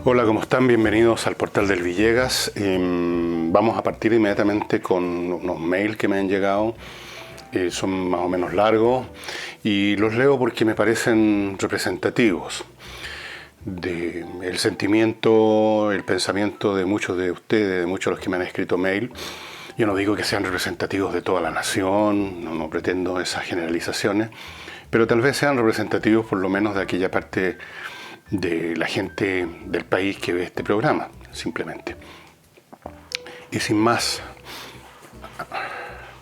Hola, ¿cómo están? Bienvenidos al portal del Villegas. Vamos a partir inmediatamente con unos mails que me han llegado. Son más o menos largos y los leo porque me parecen representativos del sentimiento, el pensamiento de muchos de ustedes, de muchos de los que me han escrito mail. Yo no digo que sean representativos de toda la nación, no pretendo esas generalizaciones, pero tal vez sean representativos por lo menos de aquella parte de la gente del país que ve este programa, simplemente. Y sin más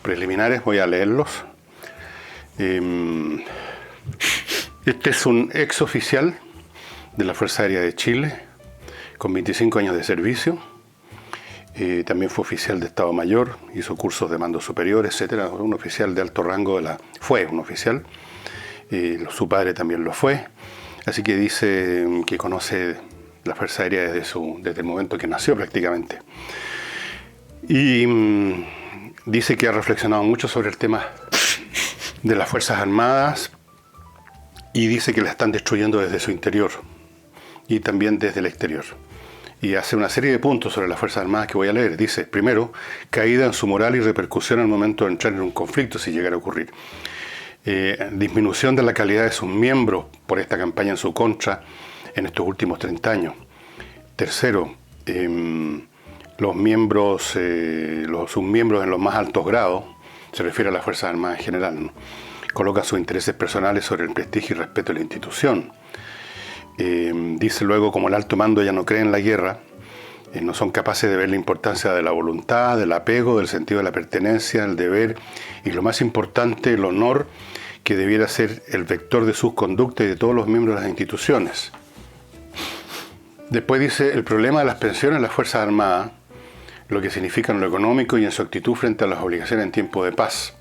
preliminares voy a leerlos. Este es un ex oficial de la Fuerza Aérea de Chile, con 25 años de servicio. También fue oficial de Estado Mayor, hizo cursos de mando superior, etc. Un oficial de alto rango fue un oficial. Su padre también lo fue. Así que dice que conoce la Fuerza Aérea desde el momento que nació prácticamente. Y dice que ha reflexionado mucho sobre el tema de las Fuerzas Armadas y dice que la están destruyendo desde su interior y también desde el exterior. Y hace una serie de puntos sobre las Fuerzas Armadas que voy a leer. Dice, primero, caída en su moral y repercusión al momento de entrar en un conflicto si llegara a ocurrir. Disminución de la calidad de sus miembros por esta campaña en su contra en estos últimos 30 años. Tercero, los submiembros en los más altos grados, se refiere a las Fuerzas Armadas en general, ¿no? Coloca sus intereses personales sobre el prestigio y respeto de la institución. Dice luego, como el alto mando ya no cree en la guerra, no son capaces de ver la importancia de la voluntad, del apego, del sentido de la pertenencia, el deber y lo más importante, el honor, que debiera ser el vector de sus conductas y de todos los miembros de las instituciones. Después dice, el problema de las pensiones en las Fuerzas Armadas, lo que significa en lo económico y en su actitud frente a las obligaciones en tiempo de paz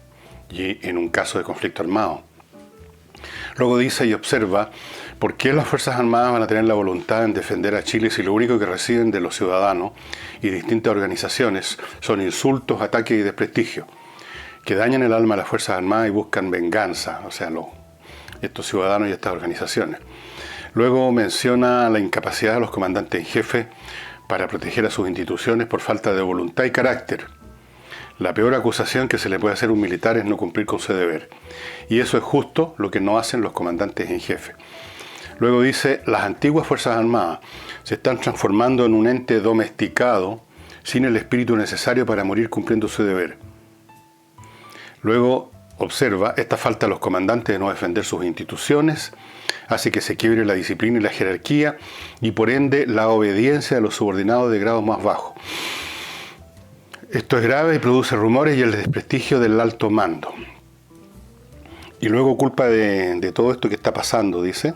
y en un caso de conflicto armado. Luego dice y observa, ¿por qué las Fuerzas Armadas van a tener la voluntad en defender a Chile si lo único que reciben de los ciudadanos y distintas organizaciones son insultos, ataques y desprestigio, que dañan el alma de las Fuerzas Armadas y buscan venganza, o sea, estos ciudadanos y estas organizaciones? Luego menciona la incapacidad de los comandantes en jefe para proteger a sus instituciones por falta de voluntad y carácter. La peor acusación que se le puede hacer a un militar es no cumplir con su deber. Y eso es justo lo que no hacen los comandantes en jefe. Luego dice, las antiguas Fuerzas Armadas se están transformando en un ente domesticado sin el espíritu necesario para morir cumpliendo su deber. Luego observa, esta falta de los comandantes de no defender sus instituciones hace que se quiebre la disciplina y la jerarquía y por ende la obediencia de los subordinados de grados más bajos. Esto es grave y produce rumores y el desprestigio del alto mando. Y luego culpa de todo esto que está pasando, dice.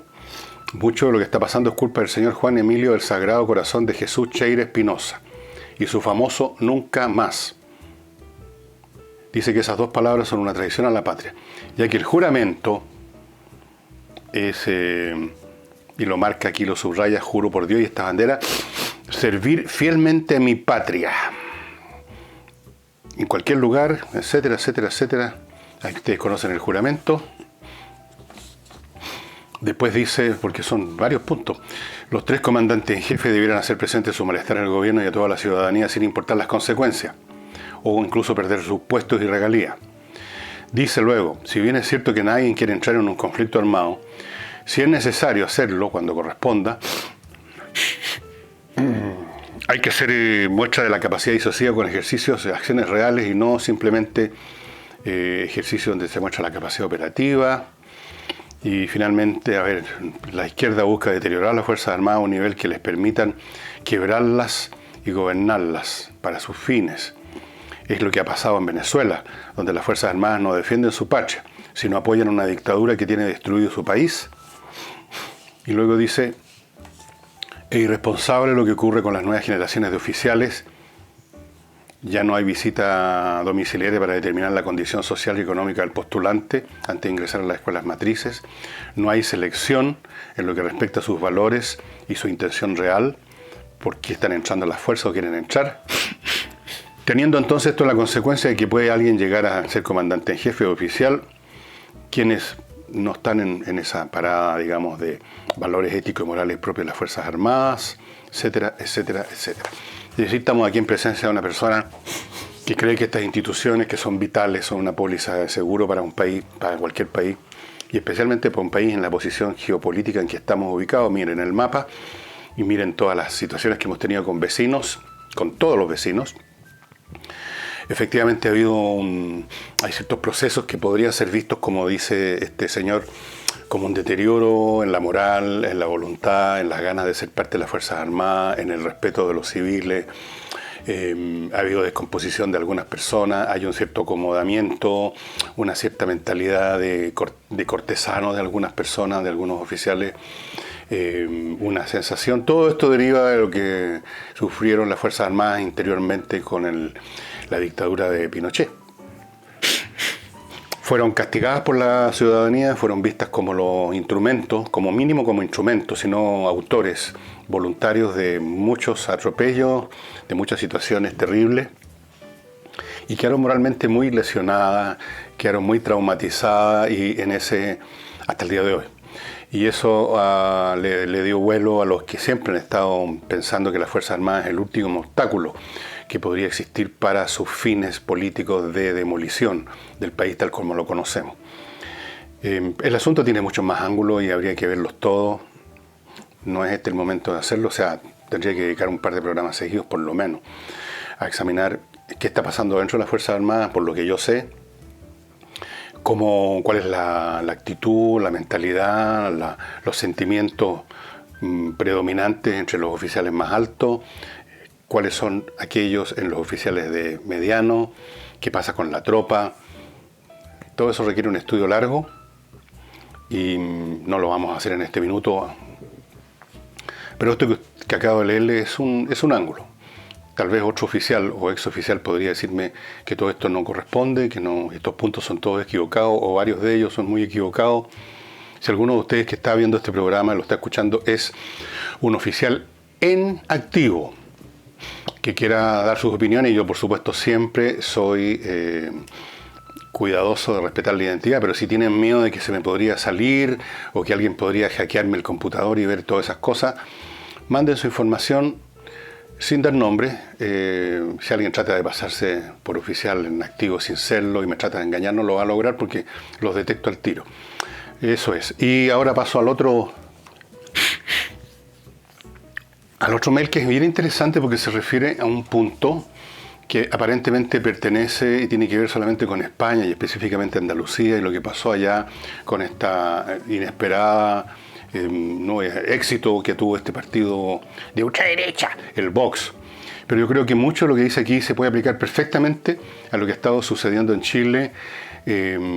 Mucho de lo que está pasando es culpa del señor Juan Emilio del Sagrado Corazón de Jesús Cheire Espinosa y su famoso nunca más. Dice que esas dos palabras son una traición a la patria, ya que el juramento es, y lo marca aquí, lo subraya, juro por Dios y esta bandera, servir fielmente a mi patria. En cualquier lugar, etcétera, etcétera, etcétera. Ahí ustedes conocen el juramento. Después dice, porque son varios puntos, los 3 comandantes en jefe debieran hacer presente su malestar en el gobierno y a toda la ciudadanía sin importar las consecuencias, o incluso perder sus puestos y regalías. Dice luego, si bien es cierto que nadie quiere entrar en un conflicto armado, si es necesario hacerlo cuando corresponda, hay que hacer muestra de la capacidad disuasiva con ejercicios de acciones reales y no simplemente ejercicios donde se muestra la capacidad operativa. Y finalmente, la izquierda busca deteriorar las Fuerzas Armadas a un nivel que les permitan quebrarlas y gobernarlas para sus fines. Es lo que ha pasado en Venezuela, donde las Fuerzas Armadas no defienden su patria, sino apoyan una dictadura que tiene destruido su país. Y luego dice, es irresponsable lo que ocurre con las nuevas generaciones de oficiales. Ya no hay visita domiciliaria para determinar la condición social y económica del postulante antes de ingresar a las escuelas matrices. No hay selección en lo que respecta a sus valores y su intención real, por qué están entrando a las fuerzas o quieren entrar. Teniendo entonces esto la consecuencia de que puede alguien llegar a ser comandante en jefe o oficial, quienes no están en esa parada, digamos, de valores éticos y morales propios de las Fuerzas Armadas, etcétera, etcétera, etcétera. Es decir, estamos aquí en presencia de una persona que cree que estas instituciones, que son vitales, son una póliza de seguro para un país, para cualquier país, y especialmente para un país en la posición geopolítica en que estamos ubicados. Miren el mapa y miren todas las situaciones que hemos tenido con vecinos, con todos los vecinos. Efectivamente hay ciertos procesos que podrían ser vistos, como dice este señor, como un deterioro en la moral, en la voluntad, en las ganas de ser parte de las Fuerzas Armadas, en el respeto de los civiles. Ha habido descomposición de algunas personas, hay un cierto acomodamiento, una cierta mentalidad de cortesano de algunas personas, de algunos oficiales, una sensación. Todo esto deriva de lo que sufrieron las Fuerzas Armadas interiormente con la dictadura de Pinochet. Fueron castigadas por la ciudadanía, fueron vistas como los instrumentos, como mínimo como instrumentos, sino autores voluntarios de muchos atropellos, de muchas situaciones terribles, y quedaron moralmente muy lesionadas, quedaron muy traumatizadas hasta el día de hoy. Y eso le dio vuelo a los que siempre han estado pensando que las Fuerzas Armadas es el último obstáculo que podría existir para sus fines políticos de demolición del país tal como lo conocemos. El asunto tiene muchos más ángulos y habría que verlos todos. No es este el momento de hacerlo, o sea, tendría que dedicar un par de programas seguidos por lo menos a examinar qué está pasando dentro de las Fuerzas Armadas, por lo que yo sé, cuál es la actitud, la mentalidad, los sentimientos predominantes entre los oficiales más altos, cuáles son aquellos en los oficiales de mediano, qué pasa con la tropa. Todo eso requiere un estudio largo y no lo vamos a hacer en este minuto. Pero esto que acabo de leerle es un ángulo. Tal vez otro oficial o exoficial podría decirme que todo esto no corresponde, que estos puntos son todos equivocados o varios de ellos son muy equivocados. Si alguno de ustedes que está viendo este programa, lo está escuchando, es un oficial en activo que quiera dar sus opiniones, y yo por supuesto siempre soy cuidadoso de respetar la identidad, pero si tienen miedo de que se me podría salir o que alguien podría hackearme el computador y ver todas esas cosas, manden su información sin dar nombre. Si alguien trata de pasarse por oficial en activo sin serlo y me trata de engañar, no lo va a lograr porque los detecto al tiro. Eso es. Y ahora paso al otro mail, que es bien interesante porque se refiere a un punto que aparentemente pertenece y tiene que ver solamente con España y específicamente Andalucía y lo que pasó allá con esta inesperada éxito que tuvo este partido de ultraderecha, el Vox. Pero yo creo que mucho de lo que dice aquí se puede aplicar perfectamente a lo que ha estado sucediendo en Chile,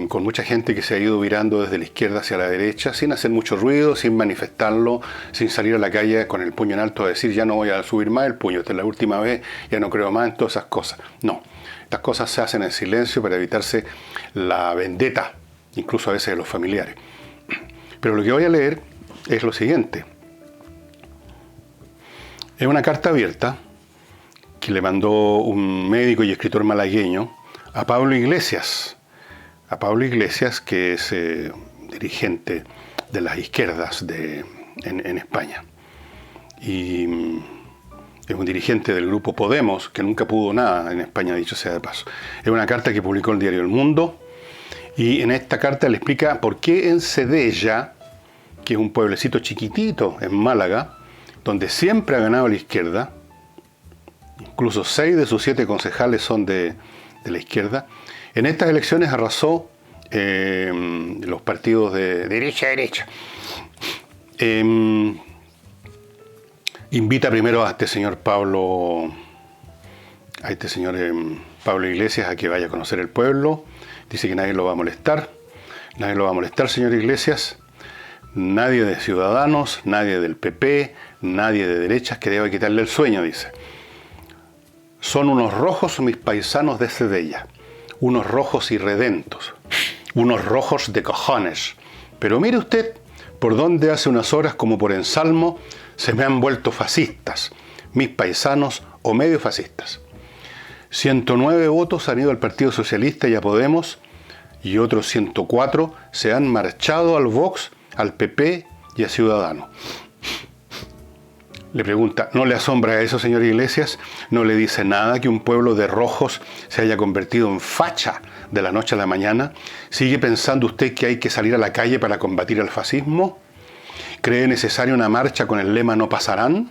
con mucha gente que se ha ido virando desde la izquierda hacia la derecha, sin hacer mucho ruido, sin manifestarlo, sin salir a la calle con el puño en alto a decir ya no voy a subir más el puño, esta es la última vez, ya no creo más en todas esas cosas. No, estas cosas se hacen en silencio para evitarse la vendetta, incluso a veces de los familiares. Pero lo que voy a leer es lo siguiente. Es una carta abierta que le mandó un médico y escritor malagueño a Pablo Iglesias. A Pablo Iglesias, que es dirigente de las izquierdas en España. Y es un dirigente del grupo Podemos, que nunca pudo nada en España, dicho sea de paso. Es una carta que publicó el diario El Mundo, y en esta carta le explica por qué en Sedella, que es un pueblecito chiquitito en Málaga, donde siempre ha ganado la izquierda, incluso 6 de sus 7 concejales son de la izquierda, en estas elecciones arrasó los partidos de derecha a derecha. Invita primero a este señor Pablo Iglesias a que vaya a conocer el pueblo. Dice que nadie lo va a molestar. Nadie lo va a molestar, señor Iglesias. Nadie de Ciudadanos, nadie del PP, nadie de derechas que deba quitarle el sueño, dice. Son unos rojos mis paisanos de Sedella. Unos rojos irredentos, unos rojos de cojones. Pero mire usted, por donde hace unas horas, como por ensalmo, se me han vuelto fascistas, mis paisanos o medio fascistas. 109 votos han ido al Partido Socialista y a Podemos, y otros 104 se han marchado al Vox, al PP y a Ciudadanos. Le pregunta, ¿no le asombra eso, señor Iglesias? ¿No le dice nada que un pueblo de rojos se haya convertido en facha de la noche a la mañana? ¿Sigue pensando usted que hay que salir a la calle para combatir el fascismo? ¿Cree necesaria una marcha con el lema "no pasarán"?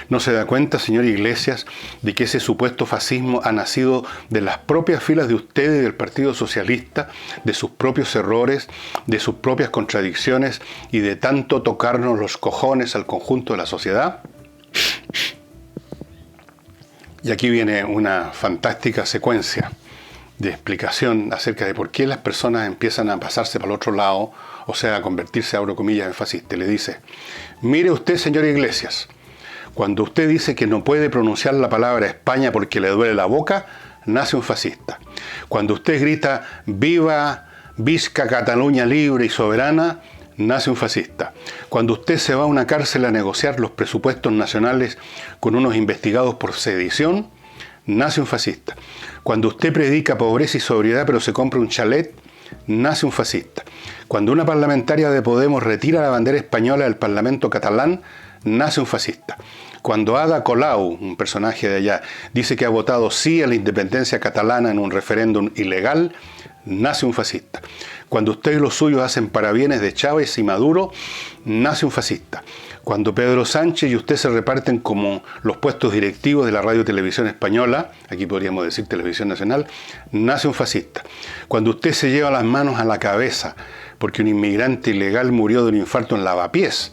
¿No se da cuenta, señor Iglesias, de que ese supuesto fascismo ha nacido de las propias filas de ustedes y del Partido Socialista, de sus propios errores, de sus propias contradicciones y de tanto tocarnos los cojones al conjunto de la sociedad? Y aquí viene una fantástica secuencia de explicación acerca de por qué las personas empiezan a pasarse para el otro lado, o sea, a convertirse, abro comillas, en fascistas. Le dice, mire usted, señor Iglesias, cuando usted dice que no puede pronunciar la palabra España porque le duele la boca, nace un fascista. Cuando usted grita "Viva, Visca Cataluña libre y soberana", nace un fascista. Cuando usted se va a una cárcel a negociar los presupuestos nacionales con unos investigados por sedición, nace un fascista. Cuando usted predica pobreza y sobriedad pero se compra un chalet, nace un fascista. Cuando una parlamentaria de Podemos retira la bandera española del Parlamento catalán, nace un fascista. Cuando Ada Colau, un personaje de allá, dice que ha votado sí a la independencia catalana en un referéndum ilegal, nace un fascista. Cuando usted y los suyos hacen parabienes de Chávez y Maduro, nace un fascista. Cuando Pedro Sánchez y usted se reparten como los puestos directivos de la Radio Televisión Española, aquí podríamos decir Televisión Nacional, nace un fascista. Cuando usted se lleva las manos a la cabeza porque un inmigrante ilegal murió de un infarto en Lavapiés,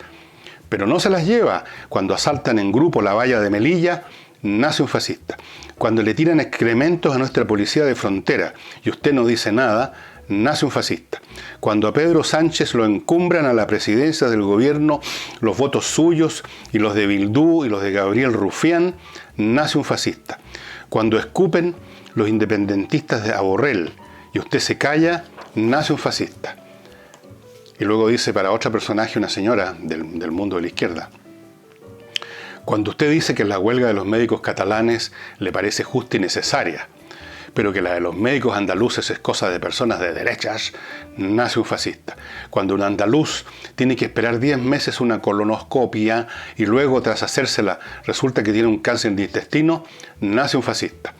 pero no se las lleva cuando asaltan en grupo la valla de Melilla, nace un fascista. Cuando le tiran excrementos a nuestra policía de frontera y usted no dice nada, nace un fascista. Cuando a Pedro Sánchez lo encumbran a la presidencia del gobierno los votos suyos y los de Bildu y los de Gabriel Rufián, nace un fascista. Cuando escupen los independentistas de Aborrell y usted se calla, nace un fascista. Y luego dice para otra personaje, una señora del mundo de la izquierda, cuando usted dice que la huelga de los médicos catalanes le parece justa y necesaria, pero que la de los médicos andaluces es cosa de personas de derechas, nace un fascista. Cuando un andaluz tiene que esperar 10 meses una colonoscopia y luego tras hacérsela resulta que tiene un cáncer de intestino, nace un fascista.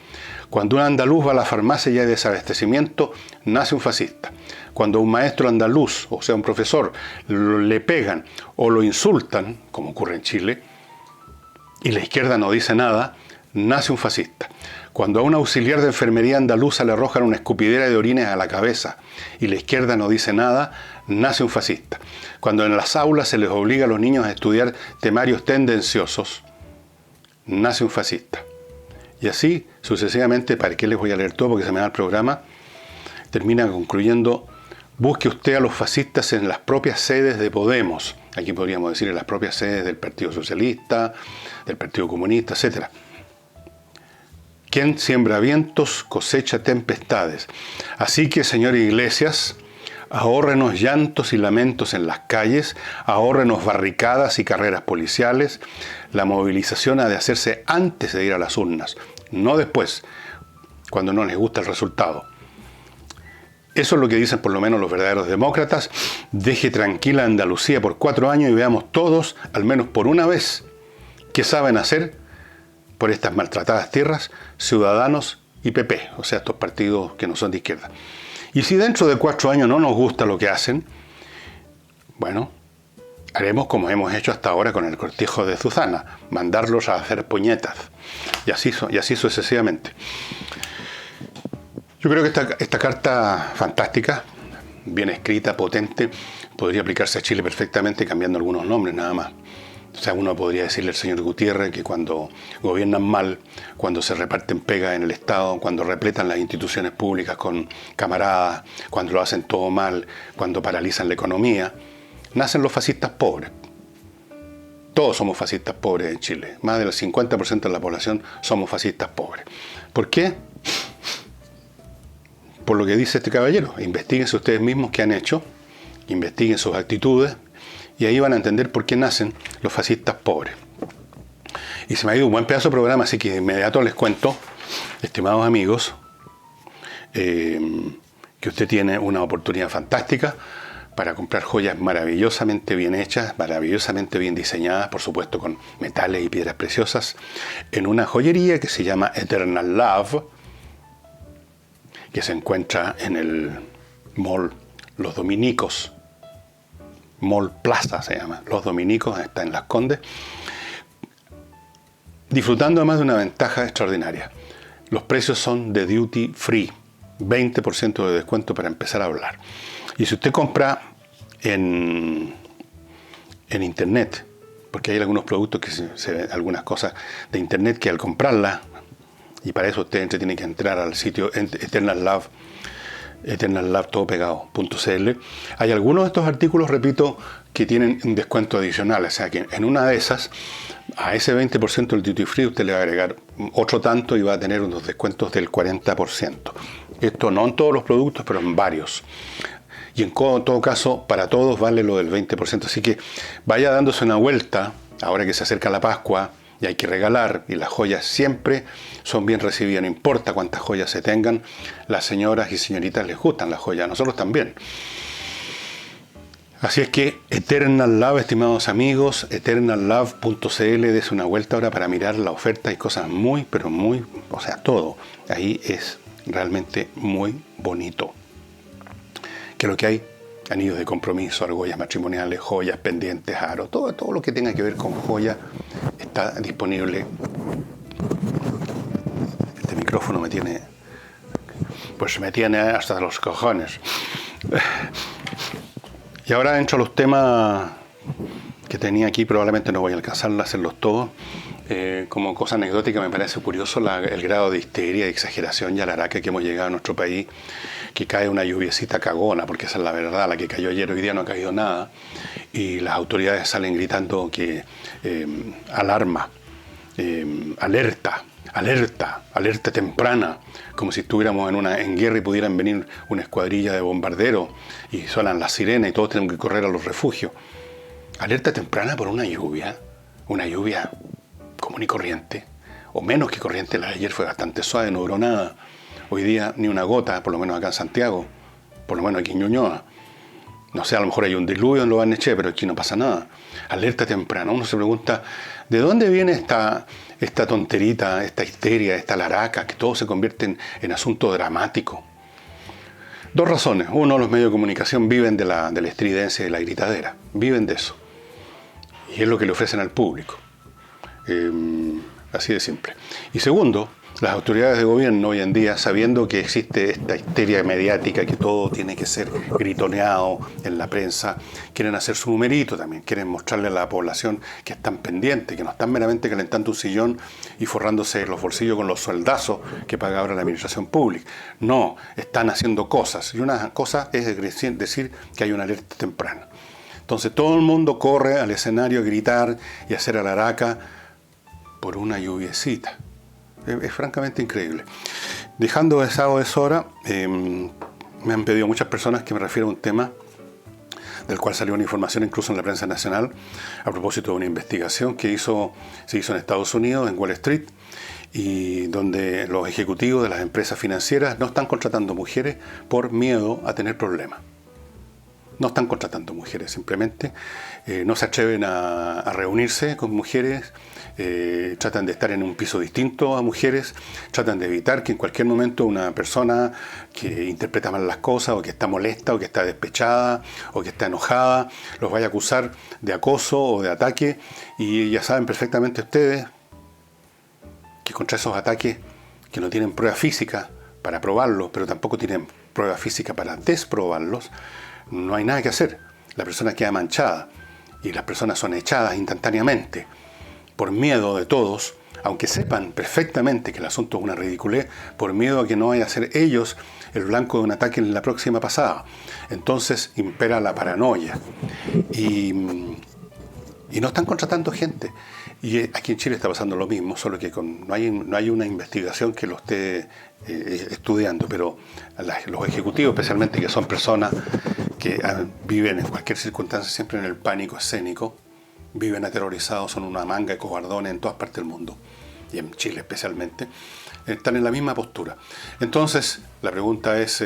Cuando un andaluz va a la farmacia y hay desabastecimiento, nace un fascista. Cuando a un maestro andaluz, o sea un profesor, le pegan o lo insultan, como ocurre en Chile, y la izquierda no dice nada, nace un fascista. Cuando a un auxiliar de enfermería andaluza le arrojan una escupidera de orines a la cabeza y la izquierda no dice nada, nace un fascista. Cuando en las aulas se les obliga a los niños a estudiar temarios tendenciosos, nace un fascista. Y así sucesivamente, ¿para qué les voy a leer todo? Porque se me da el programa. Termina concluyendo, busque usted a los fascistas en las propias sedes de Podemos. Aquí podríamos decir en las propias sedes del Partido Socialista, del Partido Comunista, etc. Quien siembra vientos cosecha tempestades. Así que, señor Iglesias, ahórrenos llantos y lamentos en las calles, ahórrenos barricadas y carreras policiales. La movilización ha de hacerse antes de ir a las urnas, no después, cuando no les gusta el resultado. Eso es lo que dicen por lo menos los verdaderos demócratas. Deje tranquila a Andalucía por 4 años y veamos todos, al menos por una vez, qué saben hacer por estas maltratadas tierras, Ciudadanos y PP, o sea, estos partidos que no son de izquierda. Y si dentro de 4 años no nos gusta lo que hacen, bueno, haremos como hemos hecho hasta ahora con el cortijo de Susana, mandarlos a hacer puñetas, y así sucesivamente. Yo creo que esta carta fantástica, bien escrita, potente, podría aplicarse a Chile perfectamente cambiando algunos nombres nada más. O sea, uno podría decirle al señor Gutiérrez que cuando gobiernan mal, cuando se reparten pegas en el Estado, cuando repletan las instituciones públicas con camaradas, cuando lo hacen todo mal, cuando paralizan la economía, nacen los fascistas pobres. Todos somos fascistas pobres en Chile. Más del 50% de la población somos fascistas pobres. ¿Por qué? Por lo que dice este caballero. Investíguense ustedes mismos qué han hecho, investiguen sus actitudes, y ahí van a entender por qué nacen los fascistas pobres. Y se me ha ido un buen pedazo de programa, así que de inmediato les cuento, estimados amigos, que que usted tiene una oportunidad fantástica para comprar joyas maravillosamente bien hechas, maravillosamente bien diseñadas, por supuesto con metales y piedras preciosas, en una joyería que se llama Eternal Love, que se encuentra en el Mall Los Dominicos, Mall Plaza se llama, Los Dominicos, está en Las Condes, disfrutando además de una ventaja extraordinaria. Los precios son de duty free, 20% de descuento para empezar a hablar. Y si usted compra en internet, porque hay algunos productos que algunas cosas de internet que al comprarlas, y para eso usted tiene que entrar al sitio eternallove.cl, hay algunos de estos artículos, repito, que tienen un descuento adicional, o sea que en una de esas, a ese 20% del duty free usted le va a agregar otro tanto y va a tener unos descuentos del 40%. Esto no en todos los productos, pero en varios. Y en todo caso, para todos vale lo del 20%. Así que vaya dándose una vuelta, ahora que se acerca la Pascua y hay que regalar, y las joyas siempre son bien recibidas, no importa cuántas joyas se tengan, las señoras y señoritas les gustan las joyas, a nosotros también. Así es que Eternal Love, estimados amigos, eternallove.cl, des una vuelta ahora para mirar la oferta. Hay cosas muy, pero muy, o sea, todo. Ahí es realmente muy bonito. Que lo que hay, anillos de compromiso, argollas matrimoniales, joyas, pendientes, aros, todo lo que tenga que ver con joya está disponible. Este micrófono me tiene hasta los cojones. Y ahora entro a los temas que tenía aquí, probablemente no voy a alcanzar a hacerlos todos. Como cosa anecdótica me parece curioso el grado de histeria y exageración y alaraca que hemos llegado a nuestro país, que cae una lluviecita cagona, porque esa es la verdad, la que cayó ayer, hoy día no ha caído nada, y las autoridades salen gritando que alarma, alerta temprana, como si estuviéramos en guerra y pudieran venir una escuadrilla de bombarderos y suenan las sirenas y todos tenemos que correr a los refugios. Alerta temprana por una lluvia común y corriente, o menos que corriente. La de ayer fue bastante suave, no duró nada. Hoy día ni una gota, por lo menos acá en Santiago, por lo menos aquí en Ñuñoa. No sé, a lo mejor hay un diluvio en Lo Barnechea, pero aquí no pasa nada. Alerta temprana. Uno se pregunta, ¿de dónde viene esta tonterita, esta histeria, esta laraca, que todo se convierte en asunto dramático? Dos razones. Uno, los medios de comunicación viven de la estridencia y de la gritadera. Viven de eso. Y es lo que le ofrecen al público. Así de simple. Y segundo, las autoridades de gobierno hoy en día, sabiendo que existe esta histeria mediática, que todo tiene que ser gritoneado en la prensa, quieren hacer su numerito también, quieren mostrarle a la población que están pendientes, que no están meramente calentando un sillón y forrándose los bolsillos con los sueldazos que paga ahora la administración pública. No, están haciendo cosas, y una cosa es decir que hay una alerta temprana. Entonces todo el mundo corre al escenario a gritar y a hacer alaraca por una lluviecita. Es francamente increíble. Dejando eso ahora, me han pedido muchas personas que me refiera a un tema del cual salió una información incluso en la prensa nacional a propósito de una investigación que se hizo en Estados Unidos, en Wall Street, y donde los ejecutivos de las empresas financieras no están contratando mujeres por miedo a tener problemas. No están contratando mujeres, simplemente no se atreven a reunirse con mujeres, tratan de estar en un piso distinto a mujeres, tratan de evitar que en cualquier momento una persona que interpreta mal las cosas, o que está molesta, o que está despechada, o que está enojada, los vaya a acusar de acoso o de ataque, y ya saben perfectamente ustedes que contra esos ataques que no tienen prueba física para probarlos, pero tampoco tienen prueba física para desprobarlos, no hay nada que hacer. La persona queda manchada y las personas son echadas instantáneamente por miedo de todos, aunque sepan perfectamente que el asunto es una ridiculez, por miedo a que no vaya a ser ellos el blanco de un ataque en la próxima pasada. Entonces impera la paranoia y no están contratando gente. Y aquí en Chile está pasando lo mismo, solo que no hay una investigación que lo esté estudiando, pero los ejecutivos, especialmente, que son personas que viven en cualquier circunstancia siempre en el pánico escénico, viven aterrorizados, son una manga de cobardones en todas partes del mundo, y en Chile especialmente, están en la misma postura. Entonces, la pregunta es,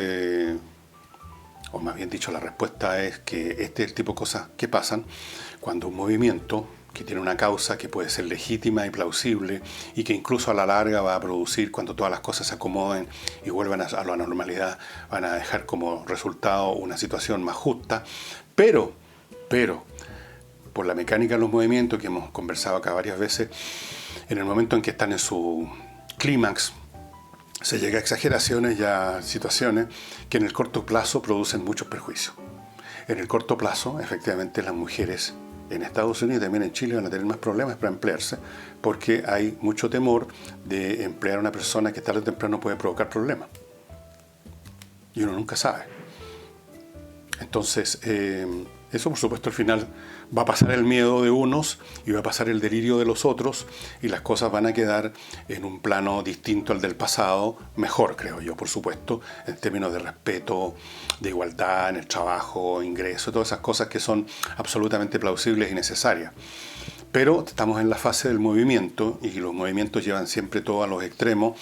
o más bien dicho, la respuesta es que este es el tipo de cosas que pasan cuando un movimiento que tiene una causa que puede ser legítima y plausible y que incluso a la larga va a producir, cuando todas las cosas se acomoden y vuelvan a la normalidad, van a dejar como resultado una situación más justa, pero, por la mecánica de los movimientos que hemos conversado acá varias veces, en el momento en que están en su clímax, se llega a exageraciones y a situaciones que en el corto plazo producen muchos perjuicios. En el corto plazo, efectivamente, las mujeres en Estados Unidos y también en Chile van a tener más problemas para emplearse porque hay mucho temor de emplear a una persona que tarde o temprano puede provocar problemas. Y uno nunca sabe. Entonces, eso por supuesto al final va a pasar el miedo de unos y va a pasar el delirio de los otros y las cosas van a quedar en un plano distinto al del pasado, mejor creo yo, por supuesto, en términos de respeto, de igualdad en el trabajo, ingreso, todas esas cosas que son absolutamente plausibles y necesarias. Pero estamos en la fase del movimiento y los movimientos llevan siempre todo a los extremos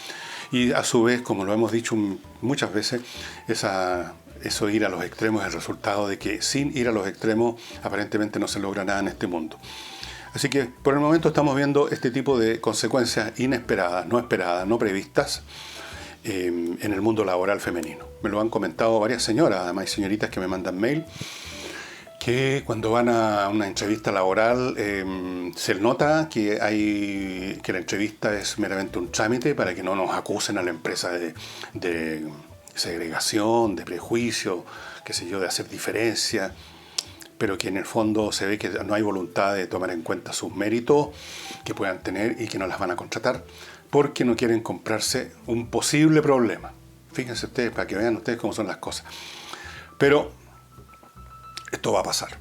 y a su vez, como lo hemos dicho muchas veces, eso ir a los extremos es el resultado de que sin ir a los extremos aparentemente no se logra nada en este mundo. Así que por el momento estamos viendo este tipo de consecuencias inesperadas, no previstas en el mundo laboral femenino. Me lo han comentado varias señoras, además hay señoritas que me mandan mail, que cuando van a una entrevista laboral se nota que la entrevista es meramente un trámite para que no nos acusen a la empresa de segregación, de prejuicio, qué sé yo, de hacer diferencia, pero que en el fondo se ve que no hay voluntad de tomar en cuenta sus méritos que puedan tener y que no las van a contratar porque no quieren comprarse un posible problema. Fíjense ustedes, para que vean ustedes cómo son las cosas. Pero esto va a pasar.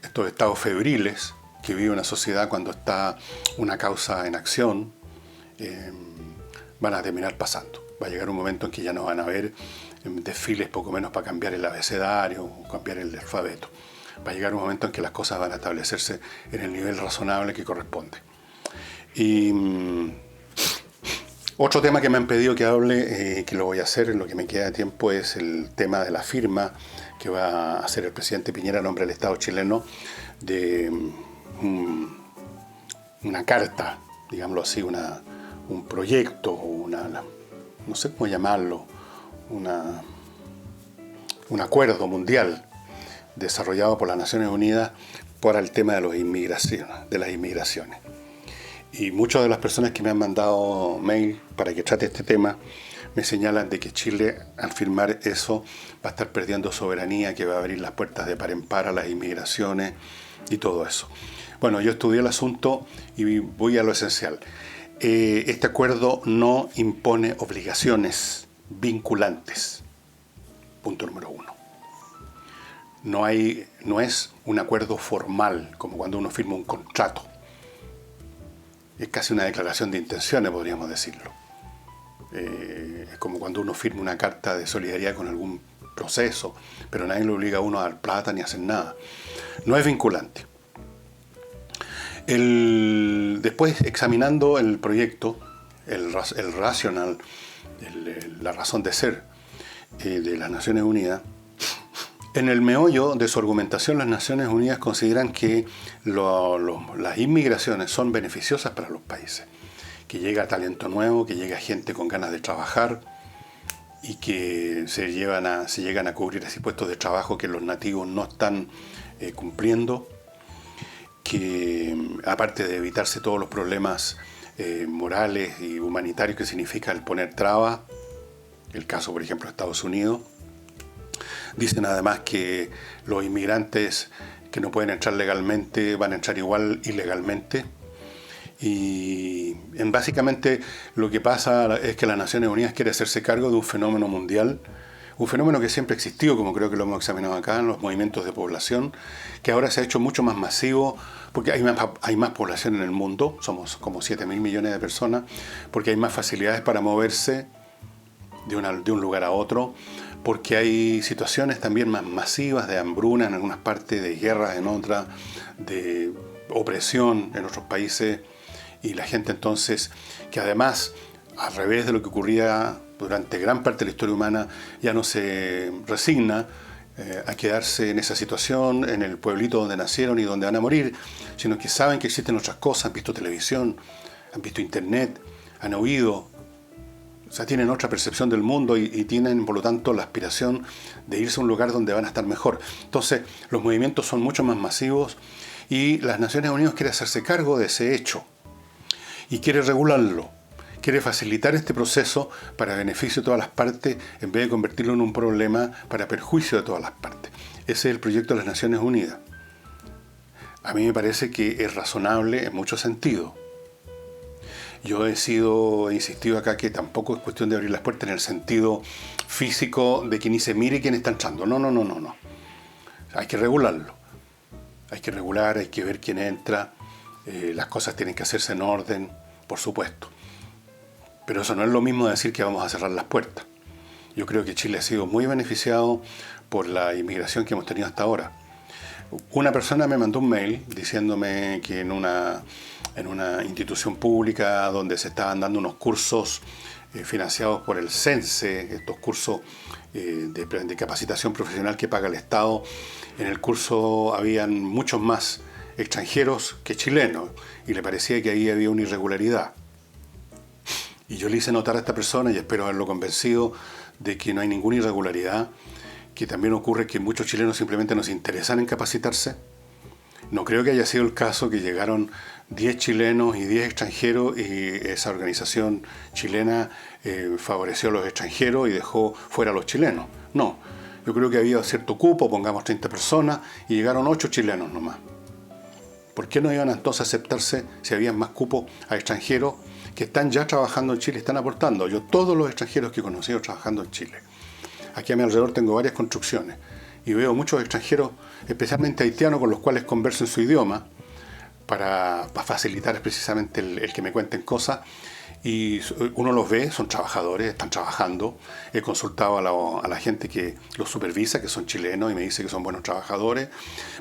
Estos estados febriles que vive una sociedad cuando está una causa en acción van a terminar pasando. Va a llegar un momento en que ya no van a haber desfiles poco menos para cambiar el abecedario o cambiar el alfabeto. Va a llegar un momento en que las cosas van a establecerse en el nivel razonable que corresponde. Y otro tema que me han pedido que hable, que lo voy a hacer en lo que me queda de tiempo, es el tema de la firma que va a hacer el presidente Piñera a nombre del Estado chileno de una carta, digámoslo así, un proyecto, no sé cómo llamarlo, un acuerdo mundial desarrollado por las Naciones Unidas para el tema de las inmigraciones. Y muchas de las personas que me han mandado mail para que trate este tema me señalan de que Chile, al firmar eso, va a estar perdiendo soberanía, que va a abrir las puertas de par en par a las inmigraciones y todo eso. Bueno, yo estudié el asunto y voy a lo esencial. Este acuerdo no impone obligaciones vinculantes. Punto número 1. No es un acuerdo formal, como cuando uno firma un contrato. Es casi una declaración de intenciones, podríamos decirlo. Es como cuando uno firma una carta de solidaridad con algún proceso, pero nadie le obliga a uno a dar plata ni a hacer nada. No es vinculante. Después, examinando el proyecto, el racional, la razón de ser de las Naciones Unidas, en el meollo de su argumentación, las Naciones Unidas consideran que las inmigraciones son beneficiosas para los países, que llega talento nuevo, que llega gente con ganas de trabajar y que se llegan a cubrir esos puestos de trabajo que los nativos no están cumpliendo, que aparte de evitarse todos los problemas morales y humanitarios que significa el poner trabas, el caso por ejemplo de Estados Unidos. Dicen además que los inmigrantes que no pueden entrar legalmente van a entrar igual ilegalmente. Y básicamente lo que pasa es que las Naciones Unidas quiere hacerse cargo de un fenómeno mundial, un fenómeno que siempre ha existido, como creo que lo hemos examinado acá, en los movimientos de población, que ahora se ha hecho mucho más masivo, porque hay más población en el mundo, somos como 7.000 millones de personas, porque hay más facilidades para moverse de un lugar a otro, porque hay situaciones también más masivas de hambruna en algunas partes, de guerras en otras, de opresión en otros países, y la gente entonces, que además, al revés de lo que ocurría durante gran parte de la historia humana, ya no se resigna a quedarse en esa situación, en el pueblito donde nacieron y donde van a morir, sino que saben que existen otras cosas, han visto televisión, han visto internet, han oído, o sea, tienen otra percepción del mundo y tienen, por lo tanto, la aspiración de irse a un lugar donde van a estar mejor. Entonces, los movimientos son mucho más masivos y las Naciones Unidas quiere hacerse cargo de ese hecho y quiere regularlo. Quiere facilitar este proceso para beneficio de todas las partes en vez de convertirlo en un problema para perjuicio de todas las partes. Ese es el proyecto de las Naciones Unidas. A mí me parece que es razonable en muchos sentidos. Yo he insistido acá que tampoco es cuestión de abrir las puertas en el sentido físico de que ni se mire quién está entrando. No. Hay que regularlo. Hay que regular, hay que ver quién entra. Las cosas tienen que hacerse en orden, por supuesto. Pero eso no es lo mismo de decir que vamos a cerrar las puertas. Yo creo que Chile ha sido muy beneficiado por la inmigración que hemos tenido hasta ahora. Una persona me mandó un mail diciéndome que en una institución pública donde se estaban dando unos cursos financiados por el CENSE, estos cursos de capacitación profesional que paga el Estado, en el curso habían muchos más extranjeros que chilenos y le parecía que ahí había una irregularidad. Y yo le hice notar a esta persona, y espero haberlo convencido, de que no hay ninguna irregularidad, que también ocurre que muchos chilenos simplemente no se interesan en capacitarse. No creo que haya sido el caso que llegaron 10 chilenos y 10 extranjeros y esa organización chilena favoreció a los extranjeros y dejó fuera a los chilenos. No, yo creo que había cierto cupo, pongamos 30 personas, y llegaron 8 chilenos nomás. ¿Por qué no iban entonces a aceptarse si había más cupo a extranjeros que están ya trabajando en Chile, están aportando? Yo todos los extranjeros que he conocido trabajando en Chile. Aquí a mi alrededor tengo varias construcciones y veo muchos extranjeros, especialmente haitianos, con los cuales converso en su idioma para facilitar precisamente el que me cuenten cosas. Y uno los ve, son trabajadores, están trabajando. He consultado a la gente que los supervisa, que son chilenos, y me dice que son buenos trabajadores.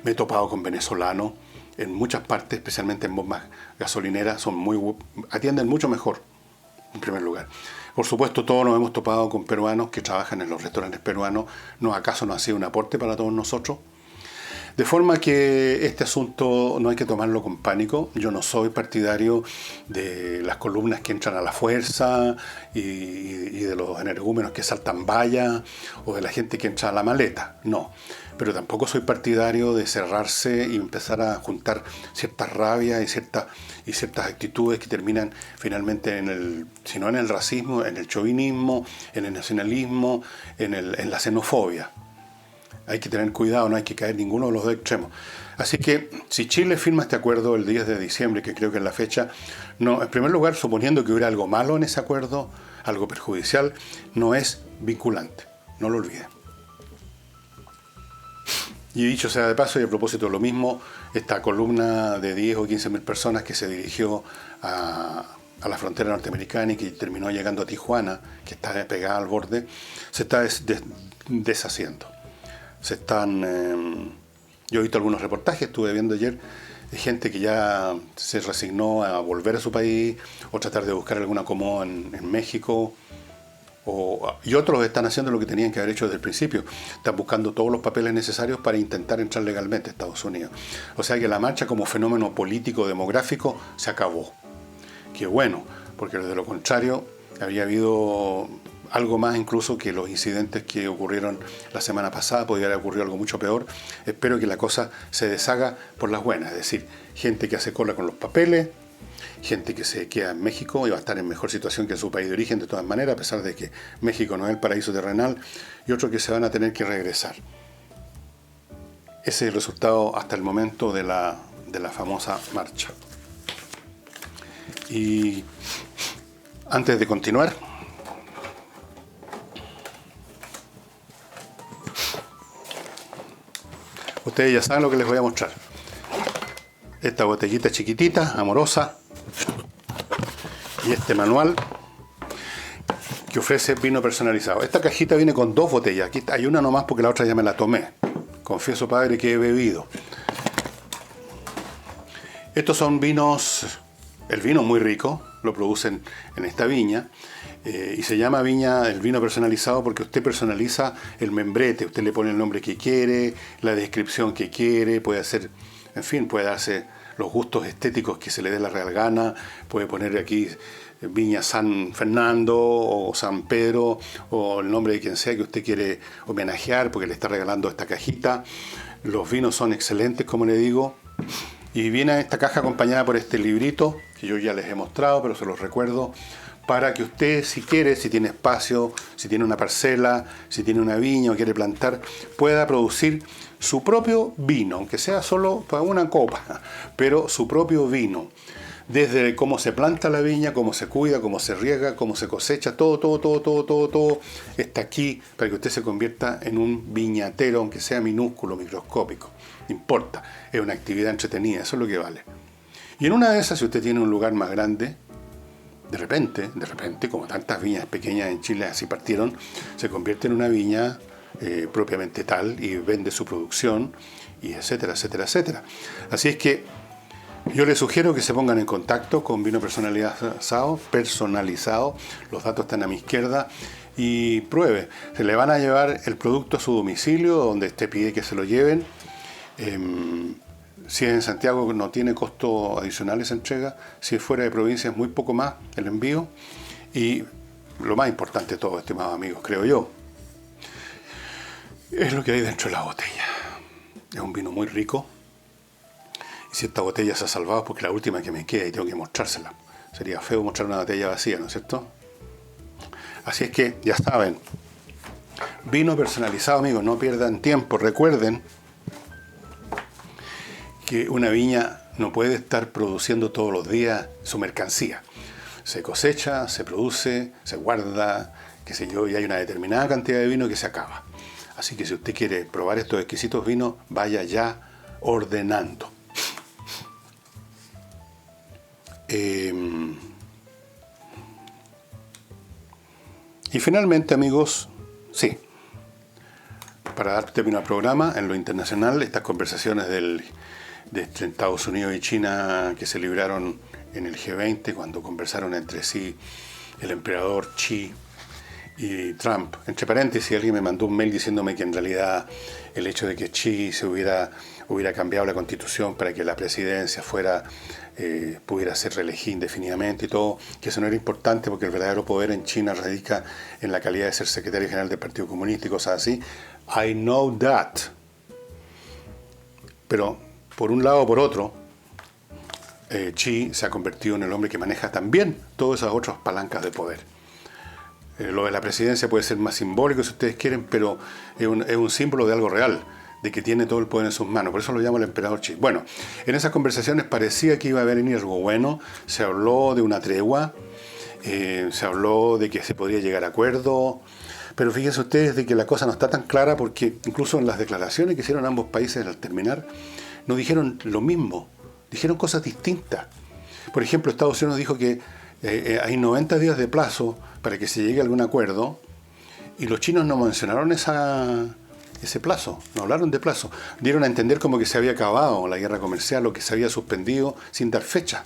Me he topado con venezolanos en muchas partes, especialmente en bombas gasolineras, atienden mucho mejor, en primer lugar. Por supuesto, todos nos hemos topado con peruanos que trabajan en los restaurantes peruanos. ¿No acaso no ha sido un aporte para todos nosotros? De forma que este asunto no hay que tomarlo con pánico. Yo no soy partidario de las columnas que entran a la fuerza y de los energúmenos que saltan vallas o de la gente que entra a la maleta. No. Pero tampoco soy partidario de cerrarse y empezar a juntar ciertas rabias y ciertas actitudes que terminan finalmente si no en el racismo, en el chauvinismo, en el nacionalismo, en la xenofobia. Hay que tener cuidado, no hay que caer en ninguno de los dos extremos. Así que si Chile firma este acuerdo el 10 de diciembre, que creo que es la fecha, no, en primer lugar, suponiendo que hubiera algo malo en ese acuerdo, algo perjudicial, no es vinculante. No lo olviden. Y dicho sea de paso, y a propósito de lo mismo, esta columna de 10 o 15 mil personas que se dirigió a la frontera norteamericana y que terminó llegando a Tijuana, que está pegada al borde, se está deshaciendo. Yo he visto algunos reportajes, estuve viendo ayer, de gente que ya se resignó a volver a su país o tratar de buscar algún acomodo en México. Y otros están haciendo lo que tenían que haber hecho desde el principio. Están buscando todos los papeles necesarios para intentar entrar legalmente a Estados Unidos. O sea que la marcha como fenómeno político demográfico se acabó. Qué bueno, porque de lo contrario habría habido algo más incluso que los incidentes que ocurrieron la semana pasada. Podría haber ocurrido algo mucho peor. Espero que la cosa se deshaga por las buenas. Es decir, gente que hace cola con los papeles, gente que se queda en México y va a estar en mejor situación que en su país de origen de todas maneras, a pesar de que México no es el paraíso terrenal, y otros que se van a tener que regresar. Ese es el resultado hasta el momento de la famosa marcha. Y antes de continuar, ustedes ya saben lo que les voy a mostrar. Esta botellita chiquitita, amorosa, y este manual que ofrece vino personalizado. Esta cajita viene con 2 botellas. Aquí hay una nomás porque la otra ya me la tomé. Confieso, padre, que he bebido. Estos son vinos, el vino muy rico, lo producen en esta viña. Y se llama viña el vino personalizado porque usted personaliza el membrete, usted le pone el nombre que quiere, la descripción que quiere, puede hacer, en fin, puede darse los gustos estéticos que se le dé la real gana, puede poner aquí Viña San Fernando o San Pedro o el nombre de quien sea que usted quiere homenajear porque le está regalando esta cajita. Los vinos son excelentes, como le digo, y viene esta caja acompañada por este librito que yo ya les he mostrado, pero se los recuerdo, para que usted, si quiere, si tiene espacio, si tiene una parcela, si tiene una viña o quiere plantar, pueda producir su propio vino, aunque sea solo para una copa, pero su propio vino. Desde cómo se planta la viña, cómo se cuida, cómo se riega, cómo se cosecha, todo está aquí para que usted se convierta en un viñatero, aunque sea minúsculo, microscópico. No importa, es una actividad entretenida, eso es lo que vale. Y en una de esas, si usted tiene un lugar más grande, de repente, como tantas viñas pequeñas en Chile así partieron, se convierte en una viña propiamente tal y vende su producción, y etcétera. Así es que yo les sugiero que se pongan en contacto con Vino Personalizado, los datos están a mi izquierda, y pruebe. Se le van a llevar el producto a su domicilio, donde usted pide que se lo lleven. Si es en Santiago no tiene costo adicional esa entrega, si es fuera de provincia es muy poco más el envío, y lo más importante de todo, estimados amigos, creo yo, es lo que hay dentro de la botella. Es un vino muy rico, y si esta botella se ha salvado porque la última que me queda y tengo que mostrársela, sería feo mostrar una botella vacía, ¿no es cierto? Así es que ya saben, vino personalizado, amigos, no pierdan tiempo, recuerden que una viña no puede estar produciendo todos los días su mercancía. Se cosecha, se produce, se guarda, qué sé yo, y hay una determinada cantidad de vino que se acaba. Así que si usted quiere probar estos exquisitos vinos, vaya ya ordenando. Y finalmente, amigos, sí, para dar término al programa, en lo internacional, estas conversaciones de Estados Unidos y China que se libraron en el G20, cuando conversaron entre sí el emperador Xi y Trump. Entre paréntesis, alguien me mandó un mail diciéndome que en realidad el hecho de que Xi se hubiera cambiado la constitución para que la presidencia pudiera ser reelegida indefinidamente y todo, que eso no era importante porque el verdadero poder en China radica en la calidad de ser secretario general del Partido Comunista y cosas así. I know that. Pero por un lado o por otro, Xi se ha convertido en el hombre que maneja también todas esas otras palancas de poder. Lo de la presidencia puede ser más simbólico si ustedes quieren, pero es un símbolo de algo real, de que tiene todo el poder en sus manos. Por eso lo llamo el emperador Xi. Bueno, en esas conversaciones parecía que iba a haber algo bueno. Se habló de una tregua, se habló de que se podría llegar a acuerdo, pero fíjense ustedes de que la cosa no está tan clara, porque incluso en las declaraciones que hicieron ambos países al terminar, no dijeron lo mismo, dijeron cosas distintas. Por ejemplo, Estados Unidos dijo que hay 90 días de plazo para que se llegue a algún acuerdo, y los chinos no mencionaron ese plazo, no hablaron de plazo. Dieron a entender como que se había acabado la guerra comercial o que se había suspendido sin dar fecha.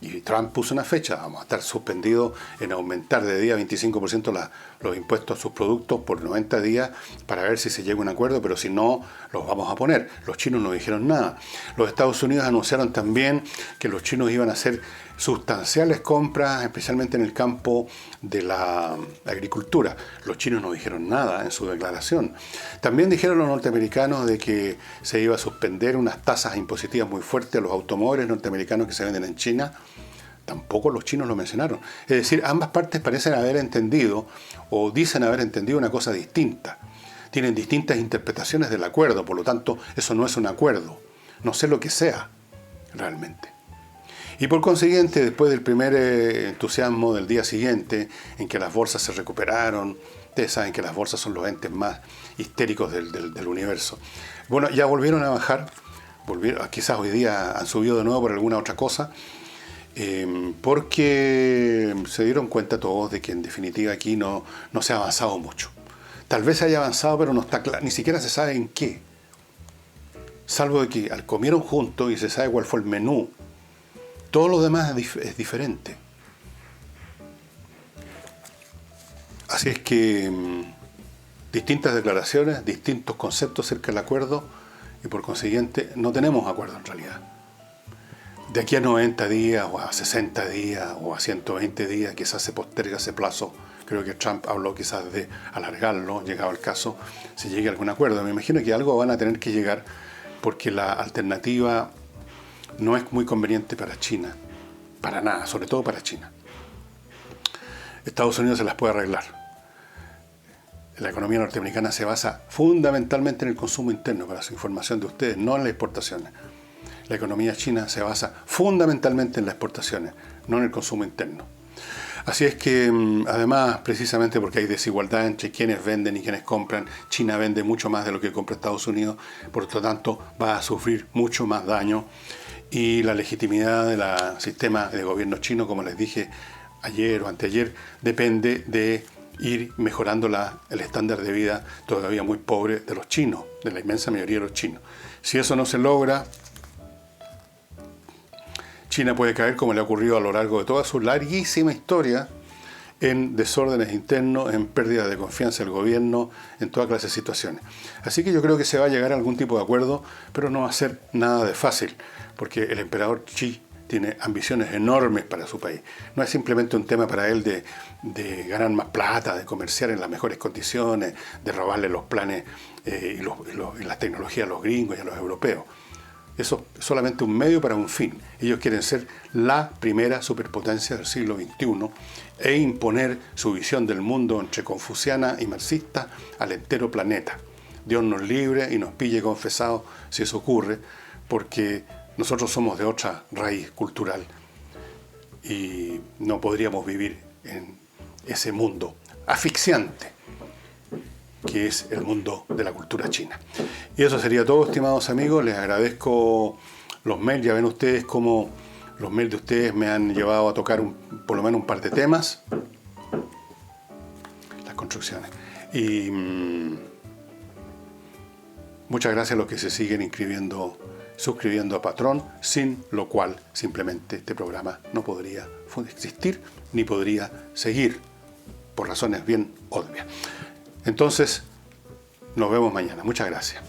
Y Trump puso una fecha, vamos a estar suspendidos en aumentar de día 25% los impuestos a sus productos por 90 días para ver si se llega a un acuerdo, pero si no, los vamos a poner. Los chinos no dijeron nada. Los Estados Unidos anunciaron también que los chinos iban a hacer sustanciales compras, especialmente en el campo de la agricultura. Los chinos no dijeron nada en su declaración. También dijeron los norteamericanos de que se iba a suspender unas tasas impositivas muy fuertes a los automóviles norteamericanos que se venden en China. Tampoco los chinos lo mencionaron. Es decir, ambas partes parecen haber entendido o dicen haber entendido una cosa distinta. Tienen distintas interpretaciones del acuerdo, por lo tanto, eso no es un acuerdo. No sé lo que sea, realmente. Y por consiguiente, después del primer entusiasmo del día siguiente, en que las bolsas se recuperaron, ustedes saben que las bolsas son los entes más histéricos del universo. Bueno, ya volvieron a bajar, quizás hoy día han subido de nuevo por alguna otra cosa, porque se dieron cuenta todos de que en definitiva aquí no se ha avanzado mucho. Tal vez se haya avanzado, pero no está claro, ni siquiera se sabe en qué. Salvo de que comieron juntos y se sabe cuál fue el menú. Todo lo demás es diferente. Así es que distintas declaraciones, distintos conceptos acerca del acuerdo y por consiguiente no tenemos acuerdo en realidad. De aquí a 90 días o a 60 días o a 120 días quizás se posterga ese plazo. Creo que Trump habló quizás de alargarlo, llegado el caso, si llegue a algún acuerdo. Me imagino que algo van a tener que llegar porque la alternativa no es muy conveniente para China, para nada, sobre todo para China. Estados Unidos se las puede arreglar. La economía norteamericana se basa fundamentalmente en el consumo interno, para su información de ustedes, no en las exportaciones. La economía china se basa fundamentalmente en las exportaciones, no en el consumo interno. Así es que, además, precisamente porque hay desigualdad entre quienes venden y quienes compran, China vende mucho más de lo que compra Estados Unidos, por lo tanto va a sufrir mucho más daño. Y la legitimidad del sistema de gobierno chino, como les dije ayer o anteayer, depende de ir mejorando el estándar de vida todavía muy pobre de los chinos, de la inmensa mayoría de los chinos. Si eso no se logra, China puede caer, como le ha ocurrido a lo largo de toda su larguísima historia, en desórdenes internos, en pérdida de confianza del gobierno, en toda clase de situaciones. Así que yo creo que se va a llegar a algún tipo de acuerdo, pero no va a ser nada de fácil, porque el emperador Xi tiene ambiciones enormes para su país. No es simplemente un tema para él de ganar más plata, de comerciar en las mejores condiciones, de robarle los planes y las tecnologías a los gringos y a los europeos. Eso es solamente un medio para un fin. Ellos quieren ser la primera superpotencia del siglo XXI e imponer su visión del mundo entre confuciana y marxista al entero planeta. Dios nos libre y nos pille confesados si eso ocurre, porque nosotros somos de otra raíz cultural y no podríamos vivir en ese mundo asfixiante que es el mundo de la cultura china. Y eso sería todo, estimados amigos. Les agradezco los mails. Ya ven ustedes cómo los mails de ustedes me han llevado a tocar por lo menos un par de temas. Las construcciones. Y muchas gracias a los que se siguen suscribiendo a Patrón, sin lo cual simplemente este programa no podría existir ni podría seguir, por razones bien obvias. Entonces, nos vemos mañana. Muchas gracias.